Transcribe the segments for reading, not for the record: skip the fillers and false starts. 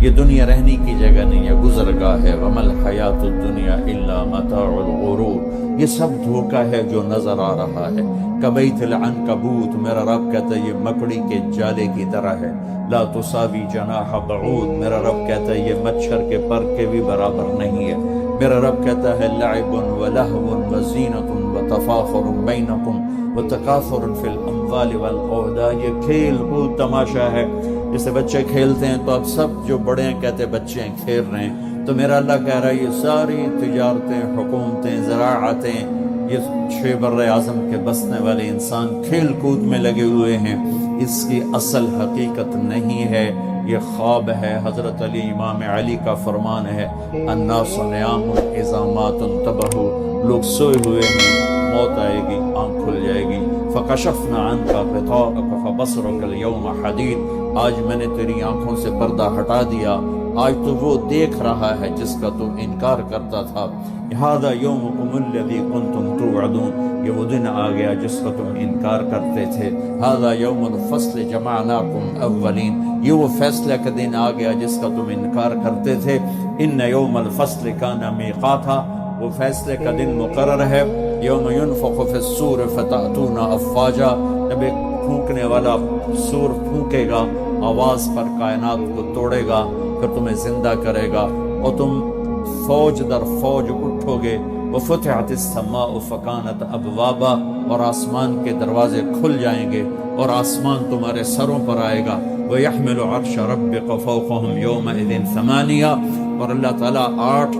یہ دنیا رہنے کی جگہ نہیں ہے، گزرگاہ ہے۔ وَمَا الْحَيَاةُ الدُّنْيَا إِلَّا مَتَاعُ الْغُرُورِ، یہ سب دھوکہ ہے جو نظر آ رہا ہے۔ کَبَیْتِ الْعَنْکَبُوت، میرا رب کہتا ہے یہ مکڑی کے جالے کی طرح ہے۔ لا تساوی جناح بعوض، میرا رب کہتا ہے یہ مچھر کے پر کے بھی برابر نہیں ہے۔ میرا رب کہتا ہے لعب ولہو وزینۃ وتفاخر بینکم وتکاثر فی الاموال والاولاد، یہ کھیل کود تماشا ہے۔ جیسے بچے کھیلتے ہیں تو اب سب جو بڑے ہیں کہتے ہیں بچے ہیں کھیل رہے ہیں، تو میرا اللہ کہہ رہا ہے یہ ساری تجارتیں، حکومتیں، زراعتیں، یہ 6 بر اعظم کے بسنے والے انسان کھیل کود میں لگے ہوئے ہیں، اس کی اصل حقیقت نہیں ہے، یہ خواب ہے۔ حضرت علی امام علی کا فرمان ہے الناس نیام اذا مات انتبہوا، لوگ سوئے ہوئے ہیں، موت آئے گی، آنکھ کھل جائے گی۔ فکشفنا عنک غطاءک فبصرک اليوم حدید، آج میں نے تیری آنکھوں سے پردہ ہٹا دیا، آج تو وہ دیکھ رہا ہے جس کا تم انکار کرتا تھا۔ ھذا یومکم الذی کنتم توعدون، یہ وہ دن آ گیا جس کا تم انکار کرتے تھے۔ ھذا یوم الفصل جمعناکم اولین، یہ وہ فیصلہ کا دن آ گیا جس کا تم انکار کرتے تھے۔ ان یوم الفصل کان میقاتا، وہ فیصلے کا دن مقرر ہے۔ یوم ینفخ فی الصور فتأتون افواجا، جب ایک پھونکنے والا سور پھونکے گا، آواز پر کائنات کو توڑے گا، پھر تمہیں زندہ کرے گا اور تم فوج در فوج اٹھو گے۔ وفتحت السماء فکانت ابوابا، اور آسمان کے دروازے کھل جائیں گے اور آسمان تمہارے سروں پر آئے گا۔ وَيَحْمِلُ عَرْشَ رَبِّكَ فَوْقَهُمْ يَوْمَئِذٍ ثَمَانِيَةٌ، اور اللہ تعالیٰ 8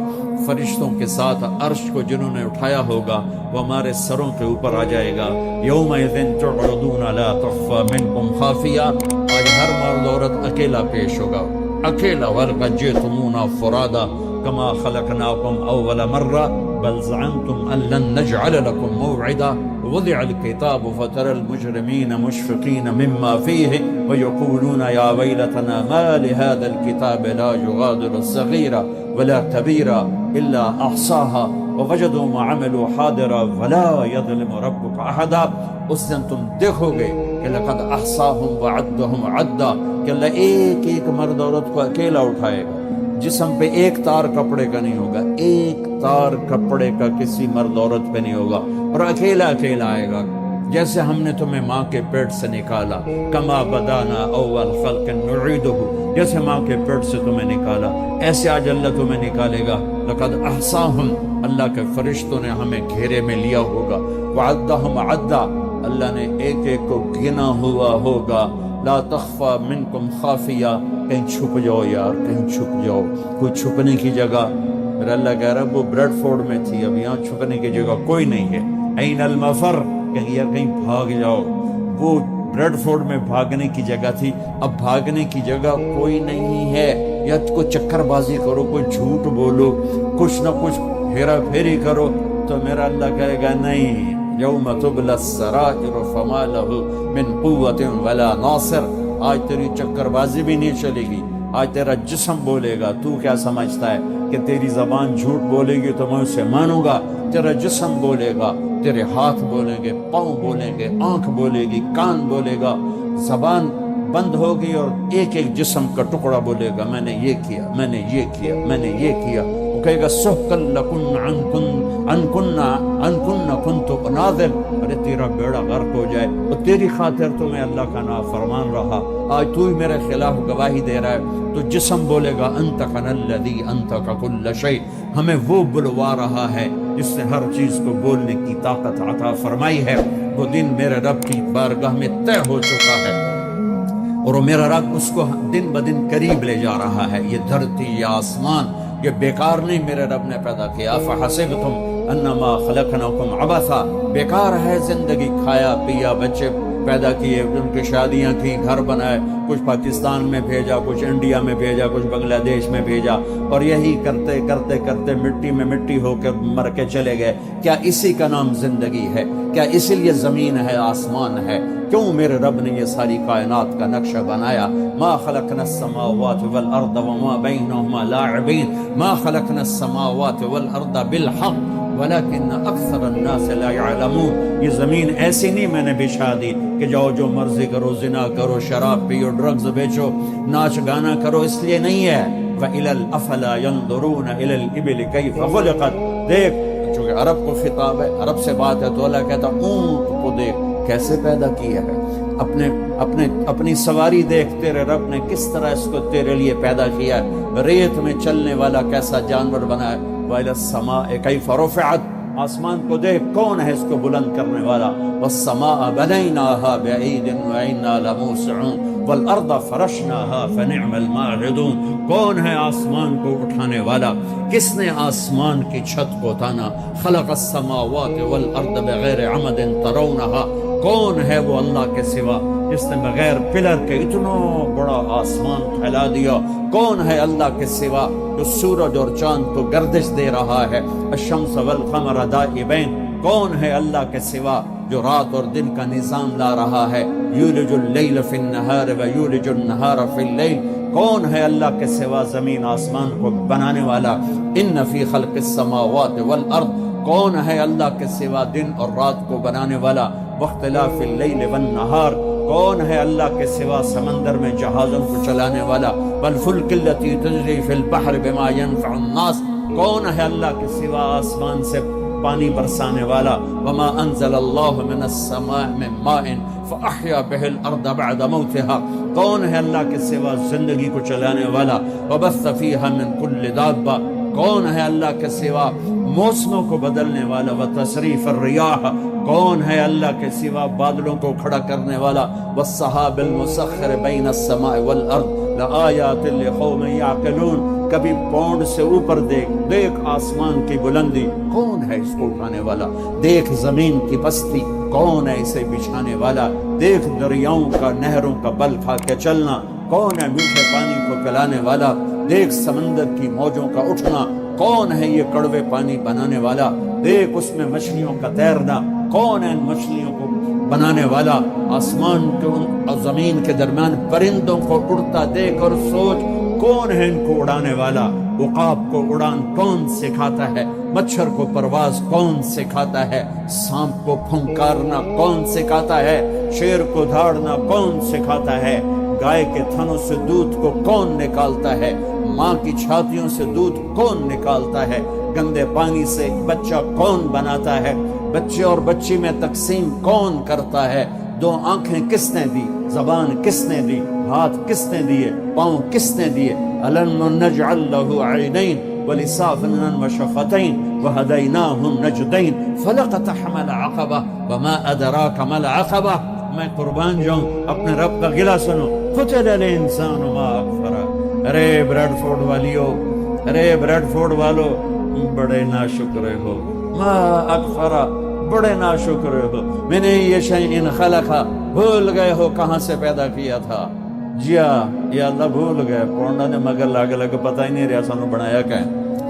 فرشتوں کے ساتھ عرش کو جنہوں نے اٹھایا ہوگا وہ ہمارے سروں کے اوپر آ جائے گا۔ یومئذ تعرضون لا تخفى منکم خافیہ، آج ہر مرد عورت اکیلا پیش ہوگا، اکیلا۔ وَلَقَدْ جِئْتُمُونَا فُرَادَىٰ كَمَا خَلَقْنَاكُمْ أَوَّلَ مَرَّةٍ بل زعمتم أن لن نجعل لكم موعدا ووضع الكتاب فترى المجرمين مشفقين مما فيه ويقولون يا ويلتنا ما لهذا الكتاب لا يغادر صغيرا ولا كبيرا إلا أحصاها ووجدوا ما عملوا حاضرا ولا يظلم ربك أحدا۔ اس دن تم دیکھو گے کہ لقد احصاهم وعدهم عدا، کہ اللہ ایک ایک مرد عورت کو اکیلا اٹھائے گا، جسم پہ ایک تار کپڑے کا نہیں ہوگا، ایک تار کپڑے کا کسی مرد عورت پہ نہیں ہوگا، اور اکیلا اکیلا آئے گا۔ جیسے ہم نے تمہیں ماں کے پیٹ سے نکالا، کما بدانا اول خلق نعیدہ، جیسے ماں کے پیٹ سے تمہیں نکالا ایسے آج اللہ تمہیں نکالے گا۔ لقد احصاہم، اللہ کے فرشتوں نے ہمیں گھیرے میں لیا ہوگا، وعدہم عدا، اللہ نے ایک ایک کو گنا ہوا ہوگا۔ لا تخفى منکم خافیہ، کہیں چھپ جاؤ یار، کہیں چھپ جاؤ، کوئی چھپنے کی جگہ۔ میرا اللہ کہہ رہا ہے وہ بریڈ فورڈ میں تھی، اب یہاں چھپنے کی جگہ کوئی نہیں ہے۔ این المفر، کہیں یار کہیں بھاگ جاؤ، وہ بریڈ فورڈ میں بھاگنے کی جگہ تھی، اب بھاگنے کی جگہ کوئی نہیں ہے۔ یا کوئی چکر بازی کرو، کوئی جھوٹ بولو، کچھ نہ کچھ ہیرا پھیری کرو، تو میرا اللہ کہے گا نہیں، یوم تبلی السرائر فما لہ من قوت ولا ناصر، آج تیری چکر بازی بھی نہیں چلے گی، آج تیرا جسم بولے گا۔ تو کیا سمجھتا ہے کہ تیری زبان جھوٹ بولے گی تو میں اسے مانوں گا؟ تیرا جسم بولے گا، تیرے ہاتھ بولیں گے، پاؤں بولیں گے، آنکھ بولے گی، کان بولے گا، زبان بند ہوگی اور ایک ایک جسم کا ٹکڑا بولے گا میں نے یہ کیا، میں نے یہ کیا، میں نے یہ کیا۔ وہ کہے گا سحقا لکن ان کن کنت اناظر، ارے تیرا بیڑا غرق ہو جائے اور تیری خاطر تو میں اللہ کا نافرمان رہا، آج تو ہی میرے خلاف گواہی دے رہا ہے۔ تو جسم بولے گا انتقن الذی انتق کل شیء، ہمیں وہ بلوا رہا ہے جس نے ہر چیز کو بولنے کی طاقت عطا فرمائی ہے۔ وہ دن میرے رب کی بارگاہ میں طے ہو چکا ہے اور میرا رب اس کو دن بدن قریب لے جا رہا ہے۔ یہ دھرتی، یہ آسمان، یہ بیکار نہیں میرے رب نے پیدا کیا۔ فحسبتم انما خلقناکم عبثا، بیکار ہے زندگی، کھایا پیا، بچے پیدا کیے، ان کی شادیاں کی، گھر بنائے، کچھ پاکستان میں بھیجا، کچھ انڈیا میں بھیجا، کچھ بنگلہ دیش میں بھیجا، اور یہی کرتے کرتے کرتے مٹی میں مٹی ہو کے مر کے چلے گئے۔ کیا اسی کا نام زندگی ہے؟ کیا اسی لیے زمین ہے، آسمان ہے؟ کیوں میرے رب نے یہ ساری کائنات کا نقشہ بنایا؟ ما خلقنا السماوات والارض وما بینہما لاعبین، ما خلقنا السماوات والارض بالحق ولکن اکثر الناس لا يعلمون۔ یہ زمین ایسی نہیں میں نے بچھا دی کہ جاؤ جو مرضی کرو، زنا کرو، شراب پیو، ڈرگز بیچو، ناچ گانا کرو، اس لیے نہیں ہے۔ وَإِلَى الْأَفَلَا يَنْظُرُونَ إِلَى الْإِبِلِ كَيْفَ خُلِقَتْ۔ دیکھ، چونکہ عرب کو خطاب ہے، عرب سے بات ہے، تو اللہ کہتا اونٹ کو دیکھ کیسے پیدا کیا ہے، اپنی سواری دیکھ، تیرے رب نے کس طرح اس کو تیرے لیے پیدا کیا ہے، ریت میں چلنے والا کیسا جانور بنا ہے۔ وَإِلَى السَّمَاءِ كَيْفَ رُفِعَتْ، آسمان کو دیکھ کون ہے اس کو بلند کرنے والا۔ وَالسَّمَاءَ بَنَيْنَاهَا بِأَيْدٍ وَإِنَّا لَمُوسِعُونَ وَالْأَرْضَ فَرَشْنَاهَا فَنِعْمَ الْمَاعِدُونَ۔ کون ہے آسمان کو اٹھانے والا؟ کس نے آسمان کی چھت کو تانا؟ خلق السماوات والارض بغیر عمد ترونها۔ کون ہے وہ اللہ کے سوا جس نے بغیر پلر کے اتنا بڑا آسمان پھیلا دیا؟ کون ہے اللہ کے سوا جو سورج اور چاند کو گردش دے رہا ہے؟ الشمس والقمر دائبین۔ کون ہے اللہ کے سوا جو رات اور دن کا نظام لا رہا ہے؟ یولج اللیل فی النہار ویولج النہار فی اللیل۔ کون ہے اللہ کے سوا زمین آسمان کو بنانے والا؟ ان فی خلق السماوات والارض۔ کون ہے اللہ کے سوا دن اور رات کو بنانے والا؟ واختلاف اللیل والنہار۔ کون ہے اللہ کے سوا سمندر میں جہازوں کو چلانے والا؟ والفلک التی تجری فی البحر بما ينفع الناس۔ کون ہے اللہ کے سوا آسمان سے پانی برسانے والا؟ وما انزل اللہ من السماء من ماء فاحیا به الارض بعد موتها۔ کون ہے اللہ کے سوا زندگی کو چلانے والا؟ وبث فیها من کل دابہ۔ کون ہے اللہ کے سوا موسموں کو بدلنے والا؟ وتصریف الریاح۔ کون ہے اللہ کے سوا بادلوں کو کھڑا کرنے والا؟ والسحاب المسخر بین السماء والارض لآیات لقوم یعقلون۔ کبھی پونڈ سے اوپر دیکھ آسمان کی بلندی، کون ہے اس کو اٹھانے والا؟ دیکھ زمین کی پستی، کون ہے اسے بچھانے والا؟ دیکھ دریاؤں کا، نہروں کا بل کھا کے چلنا، کون ہے میٹھے پانی کو پلانے والا؟ دیکھ سمندر کی موجوں کا اٹھنا، کون ہے یہ کڑوے پانی بنانے والا؟ دیکھ اس میں مچھلیوں کا تیرنا، کون ہے ان مچھلیوں کو بنانے والا؟ آسمان کے اور زمین کے درمیان پرندوں کو اڑتا دیکھ اور سوچ کون ہے ان کو اڑانے والا؟ عقاب کو اڑان کون سکھاتا ہے؟ مچھر کو پرواز کون سکھاتا ہے؟ سانپ کو پھنکارنا کون سکھاتا ہے؟ شیر کو دھاڑنا کون سکھاتا ہے؟ گائے کے تھنوں سے دودھ کو کون نکالتا ہے؟ ماں کی چھاتیوں سے دودھ کون نکالتا ہے؟ گندے پانی سے بچہ کون بناتا ہے؟ بچے اور بچی میں تقسیم کون کرتا ہے؟ دو آنکھیں کس نے دی؟ زبان کس نے دی؟ ہاتھ کس نے دیے؟ پاؤں کس نے دیے؟ أَلَمْ نَجْعَلْ لَهُ عَيْنَيْنِ وَلِسَانًا وَشَفَتَيْنِ وَهَدَيْنَاهُ النَّجْدَيْنِ فَلَقَتَحَمَ الْعَقَبَةَ وَمَا أَدْرَاكَ مَا الْعَقَبَةُ۔ میں قربان جاؤں، اپنے رب کا گلہ سنو۔ قُتِلَ الْإِنسَانُ مَا أَكْفَرَهُ۔ ارے بریڈ فورڈ والیو، ارے بریڈ فورڈ والو، بڑے ناشکرے ہو۔ ما اکفرا، بڑے ناشکرے ہو۔ من ای شیء خلق، بھول گئے ہو کہاں سے پیدا کیا تھا؟ جیا یا اللہ بھول گئے، پونڈا نے مگر لاگے لگے پتہ ہی نہیں رہا سانو بنایا کہ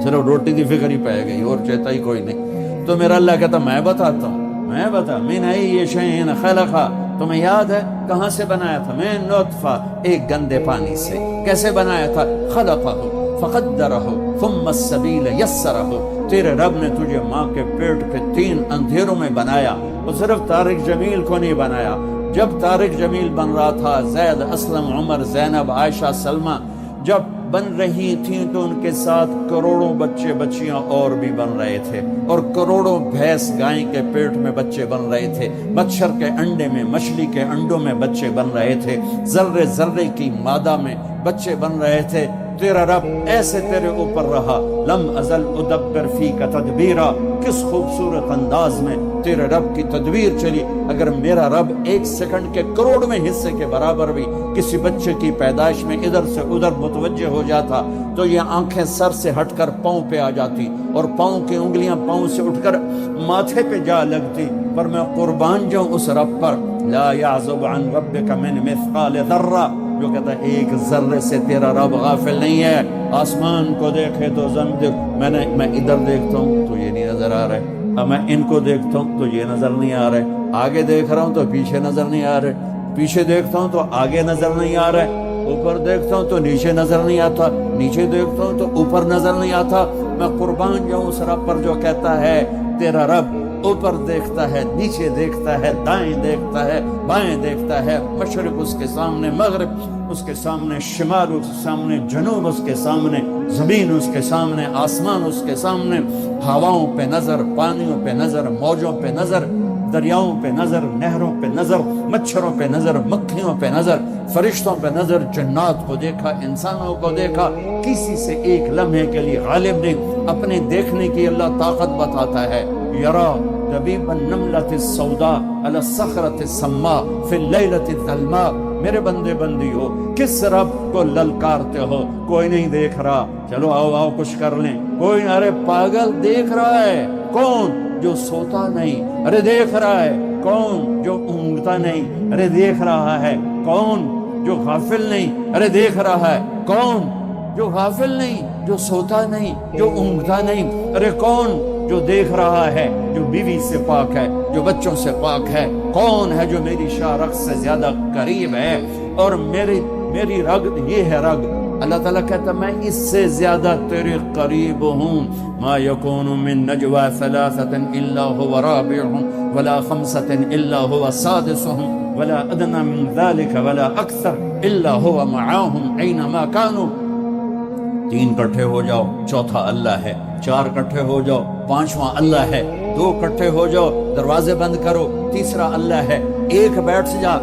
صرف روٹی کی فکر ہی پہ گئی اور چیتا ہی کوئی نہیں۔ تو میرا اللہ کہتا میں بتاتا ہوں، میں بتا۔ من ای شیء خلق، تمہیں یاد ہے کہاں سے بنایا تھا؟ من نطفہ، ایک گندے پانی سے۔ کیسے بنایا تھا؟ خلقہ فقدرہ ثم السبیل یسرہ۔ تیرے رب نے تجھے ماں کے پیٹ کے 3 اندھیروں میں بنایا۔ وہ صرف طارق جمیل کو نہیں بنایا، جب طارق جمیل بن رہا تھا، زید، اسلم، عمر، زینب، عائشہ، سلمہ جب بن رہی تھیں تو ان کے ساتھ کروڑوں بچے بچیاں اور بھی بن رہے تھے، اور کروڑوں بھینس گائیں کے پیٹ میں بچے بن رہے تھے، مچھر کے انڈے میں، مچھلی کے انڈوں میں بچے بن رہے تھے، ذرے ذرے کی مادہ میں بچے بن رہے تھے۔ تیرا رب ایسے تیرے اوپر رہا۔ لم ازل ادبر فیک تدبیرا، کس خوبصورت انداز میں تیرے رب کی تدبیر چلی۔ اگر میرا رب 1 سیکنڈ کے کروڑویں حصے کے برابر بھی کسی بچے کی پیدائش میں ادھر سے ادھر متوجہ ہو جاتا تو یہ آنکھیں سر سے ہٹ کر پاؤں پہ آ جاتی، اور پاؤں کی انگلیاں پاؤں سے اٹھ کر ماتھے پہ جا لگتی۔ پر میں قربان جاؤں اس رب پر، لا یعزب عن ربک من مثقال ذرہ، جو کہتا ہے 1 ذرے سے تیرا رب غافل نہیں ہے۔ آسمان کو دیکھے تو میں ادھر دیکھتا ہوں تو یہ نہیں نظر آ رہا ہے، میں ان کو دیکھتا ہوں تو یہ نظر نہیں آ رہا ہے، آگے دیکھ رہا ہوں تو پیچھے نظر نہیں آ رہے، پیچھے دیکھتا ہوں تو آگے نظر نہیں آ رہا ہے، اوپر دیکھتا ہوں تو نیچے نظر نہیں آتا، نیچے دیکھتا ہوں تو اوپر نظر نہیں آتا۔ میں قربان جاؤں اس رب پر جو کہتا ہے تیرا رب اوپر دیکھتا ہے، نیچے دیکھتا ہے، دائیں دیکھتا ہے، بائیں دیکھتا ہے، مشرق اس کے سامنے، مغرب اس کے سامنے، شمال اس کے سامنے، جنوب اس کے سامنے، زمین اس کے سامنے، آسمان اس کے سامنے، ہواؤں پہ نظر، پانیوں پہ نظر، موجوں پہ نظر، دریاؤں پہ نظر، نہروں پہ نظر، مچھروں پہ نظر، مکھیوں پہ نظر، فرشتوں پہ نظر، جنات کو دیکھا، انسانوں کو دیکھا، کسی سے ایک لمحے کے لیے غالب نہیں۔ اپنے دیکھنے کی اللہ طاقت بتاتا ہے، یرا دبیب النملۃ السوداء علی الصخرۃ السماء فی اللیلۃ الظلماء۔ میرے بندے بندیو، کس رب کو للکارتے ہو؟ کوئی نہیں دیکھ رہا، چلو آؤ آؤ کچھ کر لیں، کوئی، ارے پاگل دیکھ رہا ہے، کون؟ جو سوتا نہیں، ارے دیکھ رہا ہے، کون؟ جو اونگتا نہیں، ارے دیکھ رہا ہے، کون؟ جو غافل نہیں، ارے دیکھ رہا ہے، کون؟ جو غافل نہیں، جو سوتا نہیں، جو اونگتا نہیں، ارے کون؟ جو دیکھ رہا ہے، جو بیوی سے پاک ہے، جو بچوں سے پاک ہے، کون ہے جو میری شارخ سے زیادہ قریب ہے؟ اور میری رگ یہ ہے رگ، اللہ تعالیٰ کہتا میں اس سے زیادہ تیرے قریب ہوں۔ ما یکون من نجوى ثلاثة الا هو رابعهم ولا خمسة الا هو سادسهم ولا ادنى من ذلك ولا اکثر الا هو معاهم اينما كانوا۔ تین کٹھے ہو جاؤ، چوتھا اللہ ہے، چار کٹھے ہو جاؤ، پانچواں اللہ ہے، دو کٹھے ہو جاؤ، دروازے بند کرو، تیسرا اللہ ہے، ایک بیٹھ جا،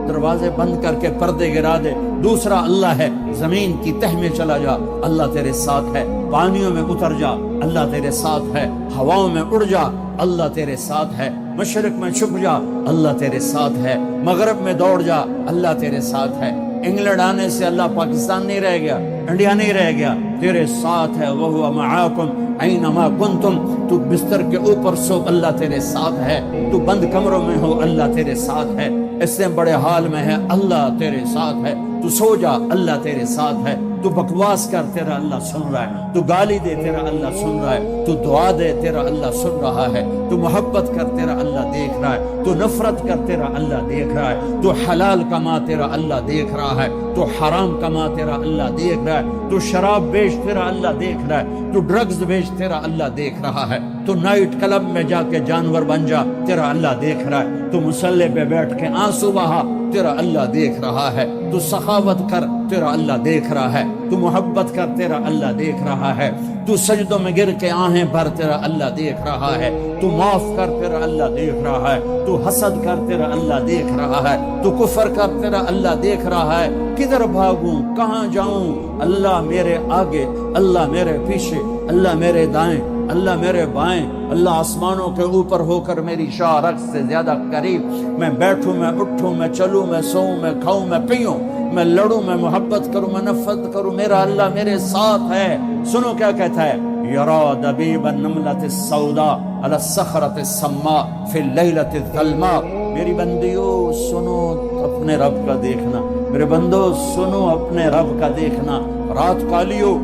دروازے بند کر کے پردے گرا دے، دوسرا اللہ ہے، زمین کی تہ میں چلا جا، اللہ تیرے ساتھ ہے، پانیوں میں اتر جا، اللہ تیرے ساتھ ہے، ہواؤں میں اڑ جا، اللہ تیرے ساتھ ہے، مشرق میں چھپ جا، اللہ تیرے ساتھ ہے، مغرب میں دوڑ جا، اللہ تیرے ساتھ ہے۔ انگلینڈ آنے سے اللہ پاکستان نہیں رہ گیا، انڈیا نہیں رہ گیا، تیرے ساتھ ہے، وَهُوَ مَعَاكُمْ أَيْنَمَا كُنْتُمْ۔ تو بستر کے اوپر سو، اللہ تیرے ساتھ ہے، تو بند کمروں میں ہو، اللہ تیرے ساتھ ہے، اس سے بڑے حال میں ہے، اللہ تیرے ساتھ ہے، تو سو جا، اللہ تیرے ساتھ ہے، تو بکواس کر، تیرا اللہ سن رہا ہے، تو گالی دے، تیرا اللہ سن رہا ہے، تو دعا دے، تیرا اللہ سن رہا ہے، تو محبت کر، تیرا اللہ دیکھ رہا ہے، تو نفرت کر، تیرا اللہ دیکھ رہا ہے، تو حلال کما، تیرا اللہ دیکھ رہا ہے، تو حرام کما، تیرا اللہ دیکھ رہا ہے، تو شراب بیچ، تیرا اللہ دیکھ رہا ہے، تو ڈرگز بیچ، تیرا اللہ دیکھ رہا ہے، تو نائٹ کلب میں جا کے جانور بن جا، تیرا اللہ دیکھ رہا ہے، تو مصلی پہ بیٹھ کے آنسو بہا، تیرا اللہ دیکھ رہا ہے، تو سخاوت کر، تیرا اللہ دیکھ رہا ہے، تو محبت کر، تیرا اللہ دیکھ رہا ہے، تو سجدوں میں گر کے آہیں بھر، تیرا اللہ دیکھ رہا ہے، تو معاف کر، تیرا اللہ دیکھ رہا ہے، تو حسد کر، تیرا اللہ دیکھ رہا ہے، تو کفر کر، تیرا اللہ دیکھ رہا ہے۔ کدھر بھاگوں، کہاں جاؤں؟ اللہ میرے آگے، اللہ میرے پیچھے، اللہ میرے دائیں، اللہ میرے بائیں، اللہ آسمانوں کے اوپر ہو کر میری شارخ سے زیادہ قریب۔ میں بیٹھوں، میں اٹھوں، میں چلوں، میں سوؤں، میں کھاؤں، میں پیوں، میں لڑوں، میں محبت کروں، میں نفرت کروں، میرا اللہ میرے ساتھ ہے۔ سنو کیا کہتا ہے، یرا دبیب النملۃ السوداء علی الصخرۃ السماء فی اللیلۃ الظلماء۔ میری بندیو سنو اپنے رب کا دیکھنا، میرے بندو سنو اپنے رب کا دیکھنا۔ رات کالی ہو،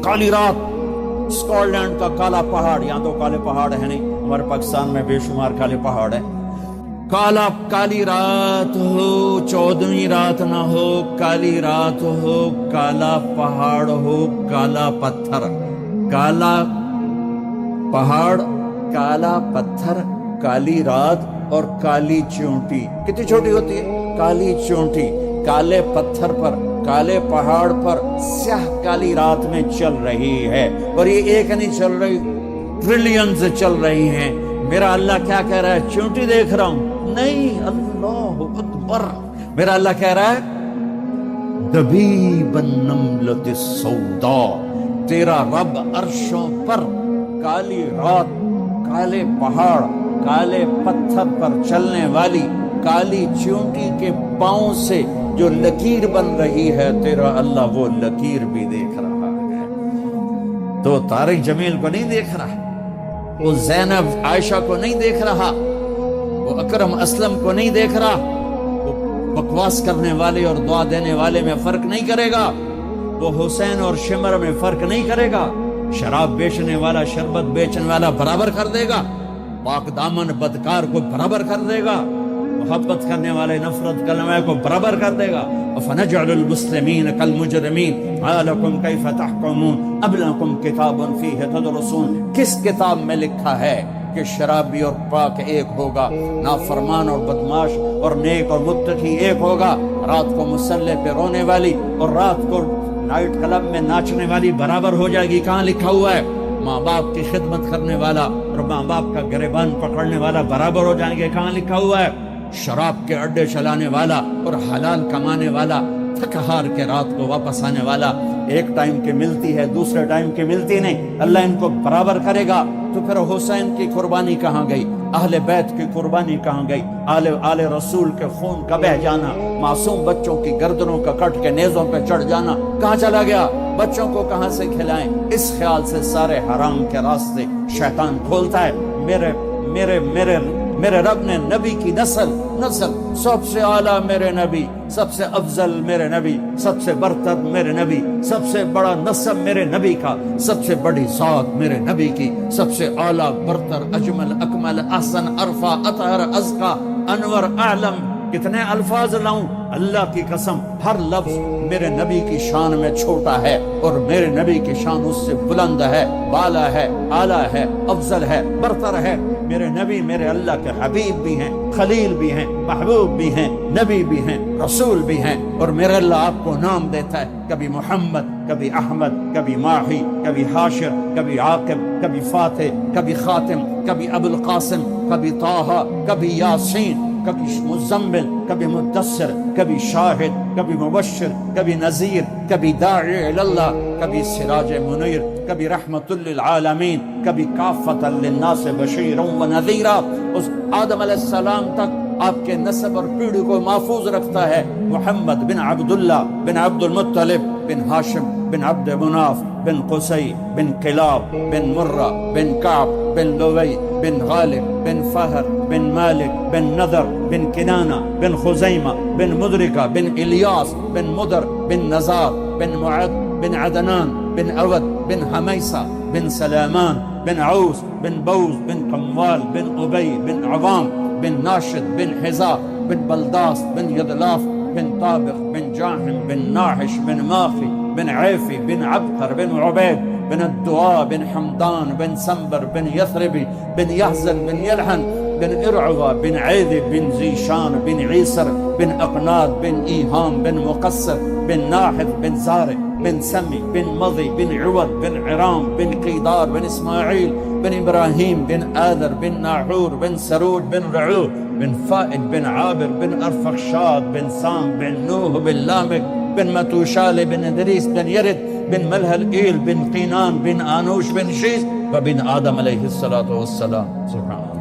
کالی رات، اسکاٹ لینڈ کا کالا پہاڑ، یہاں تو کالے پہاڑ ہے نہیں، ہمارے پاکستان میں بے شمار کالے پہاڑ ہیں۔ کالی رات ہو، 14ویں رات نہ ہو، کالی رات ہو، کالا پہاڑ ہو، کالا پتھر، کالا پہاڑ، کالا پتھر، کالی رات اور کالی چونٹی۔ کتنی چھوٹی ہوتی ہے کالی چونٹی؟ کالے پتھر پر، کالے پہاڑ پر، سیاہ کالی رات میں چل رہی ہے، اور یہ ایک نہیں چل رہی، ٹریلینز چل رہی ہیں۔ میرا اللہ کیا کہہ رہا ہے؟ چونٹی دیکھ رہا ہوں؟ نہیں، اللہ اکبر۔ میرا اللہ کہہ رہا ہے دبیب النملۃ السوداء، تیرا رب عرشوں پر کالی رات، کالے پہاڑ، کالے پتھر پر چلنے والی کالی چونٹی کے پاؤں سے جو لکیر بن رہی ہے، تیرا اللہ وہ لکیر بھی دیکھ رہا ہے۔ تو طارق جمیل کو نہیں دیکھ رہا، وہ زینب عائشہ کو نہیں دیکھ رہا، وہ اکرم اسلم کو نہیں دیکھ رہا، وہ بکواس کرنے والے اور دعا دینے والے میں فرق نہیں کرے گا، وہ حسین اور شمر میں فرق نہیں کرے گا، شراب بیچنے والا، شربت بیچنے والا برابر کر دے گا، پاک دامن بدکار کو برابر کر دے گا، محبت کرنے والے نفرت کرنے والے کو برابر کر دے گا۔ فَنَجْعَلُ الْمُسْلِمِينَ كَالْمُجْرِمِينَ مَا لَكُمْ كَيْفَ تَحْكُمُونَ أَمْ لَكُمْ كِتَابٌ فِيهِ تَدْرُسُونَ۔ کس کتاب میں لکھا ہے کہ شرابی اور پاک ایک ہوگا، نافرمان اور بدماش اور نیک اور متقی ایک ہوگا، رات کو مسلح پہ رونے والی اور رات کو نائٹ کلب میں ناچنے والی برابر ہو جائے گی؟ کہاں لکھا ہوا ہے؟ ماں باپ کی خدمت کرنے والا اور ماں باپ کا گریبان پکڑنے والا برابر ہو جائیں گے؟ کہاں لکھا ہوا ہے؟ شراب کے اڈے چلانے والا اور حلال کمانے والا، تھک ہار کے رات کو واپس آنے والا، ایک ٹائم کی ملتی ہے دوسرے ٹائم کی ملتی نہیں، اللہ ان کو برابر کرے گا۔ تو پھر حسین کی قربانی کہاں گئی؟ اہل بیت کی قربانی کہاں گئی؟ آل رسول کے خون کا بہ جانا، معصوم بچوں کی گردنوں کا کٹ کے نیزوں پہ چڑھ جانا کہاں چلا گیا؟ بچوں کو کہاں سے کھلائیں؟ اس خیال سے سارے حرام کے راستے شیطان کھولتا ہے۔ میرے رب نے نبی کی نسل سب سے اعلیٰ میرے نبی، سب سے افضل میرے نبی، سب سے برتر میرے نبی، سب سے بڑا نسب میرے نبی کا، سب سے بڑی ذات میرے نبی کی، سب سے اعلیٰ برتر اجمل اکمل احسن ارفع اطہر ازکا انور اعلم۔ کتنے الفاظ لاؤں؟ اللہ کی قسم ہر لفظ میرے نبی کی شان میں چھوٹا ہے اور میرے نبی کی شان اس سے بلند ہے، بالا ہے، اعلیٰ ہے، افضل ہے، برتر ہے۔ میرے نبی میرے اللہ کے حبیب بھی ہیں، خلیل بھی ہیں، محبوب بھی ہیں، نبی بھی ہیں، رسول بھی ہیں، اور میرے اللہ آپ کو نام دیتا ہے، کبھی محمد، کبھی احمد، کبھی ماہی، کبھی حاشر، کبھی عاقب، کبھی فاتح، کبھی خاتم، کبھی ابو القاسم، کبھی طٰہٰ، کبھی یاسین، کبھی مزمل، کبھی مدثر، کبھی شاہد، کبھی مبشر، کبھی نذیر، کبھی داعی اللہ، کبھی سراج منیر، کبھی رحمت للعالمین، کبھی کافۃ للناس بشیرا ونذیرا۔ اس آدم علیہ السلام تک آپ کے نسب اور پیڑھی کو محفوظ رکھتا ہے۔ محمد بن عبداللہ بن عبد المطلب بن ہاشم بن عبد مناف بن قصی بن کلاب بن مرہ بن کعب بن لوی بن غالب بن فہر بن مالک بن نضر بن کنانہ بن خزیمہ بن مدرکہ بن الیاس بن مدر بن نزار بن معد بن عدنان بن عود بن حمیسہ بن سلامان بن عوس بن بوز بن قموال بن ابی بن عوام بن ناشد بن حذاء بن بلداس بن یدلاف بن طابق بن جاحم بن ناحش بن ماخي بن عيفي بن عبقر بن عبيد بن الدواء بن حمدان بن سنبر بن يثربي بن يحزن بن يلحن بن إرعوى بن عيذي بن زيشان بن عيسر بن أقناد بن إيهام بن مقصر بن ناحث بن زارع بن سمي بن مضي بن عوض بن عرام بن قيدار بن إسماعيل بن إبراهيم بن آذر بن ناحور بن سروج بن رعوه بن فائد بن عابر بن أرفخشاد بن سام بن نوح بن لامك بن متوشال بن إدريس بن يرد بن ملهل إيل بن قينان بن آنوش بن شيس وبن آدم عليه الصلاة والسلام. سبحان الله.